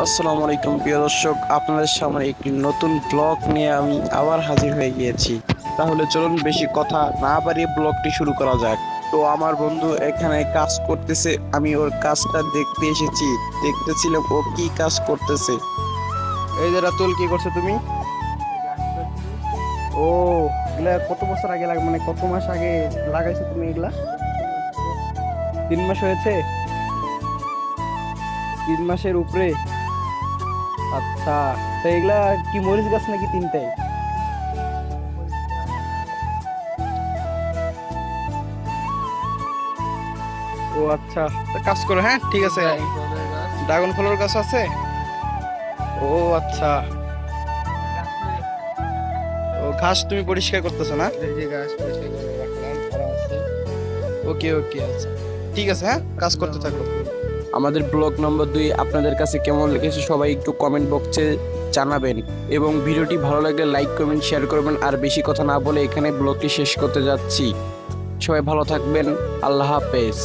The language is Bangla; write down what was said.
আসসালামু আলাইকুম প্রিয় দর্শক, আপনাদের সামনে একটি নতুন ব্লগ নিয়ে আমি আবার হাজির হয়ে গিয়েছি। তাহলে চলুন বেশি কথা না বাড়িয়ে ব্লগটি শুরু করা যাক। তো আমার বন্ধু এখানে কাজ করতেছে, আমি ওর কাজটা দেখতে এসেছি। দেখতেছিলাম ও কি কাজ করতেছে। এই যে রাতুল, কি করছো তুমি? ও, এগুলা কত বছর আগে মানে কত মাস আগে লাগাইছো তুমি এগুলা? 3 মাস হয়েছে? 3 মাসের উপরে? আচ্ছা, তো এগুলা কি মরিচ গাছ নাকি তিনটাই? ও আচ্ছা, তো কাজ করো, হ্যাঁ ঠিক আছে। ড্রাগন ফলের গাছ আছে? ও আচ্ছা, ও ঘাস তুমি পরিষ্কার করতেছো না? ওকে ওকে, আচ্ছা ঠিক আছে, হ্যাঁ কাজ করতে থাকো। আমাদের ব্লগ নম্বর 2 আপনাদের কাছে কেমন লেগেছে সবাই একটু কমেন্ট বক্সে জানাবেন, এবং ভিডিওটি ভালো লাগলে লাইক করবেন, শেয়ার করবেন। আর বেশি কথা না বলে এখানে ব্লগটি শেষ করতে যাচ্ছি। সবাই ভালো থাকবেন, আল্লাহ হাফেজ।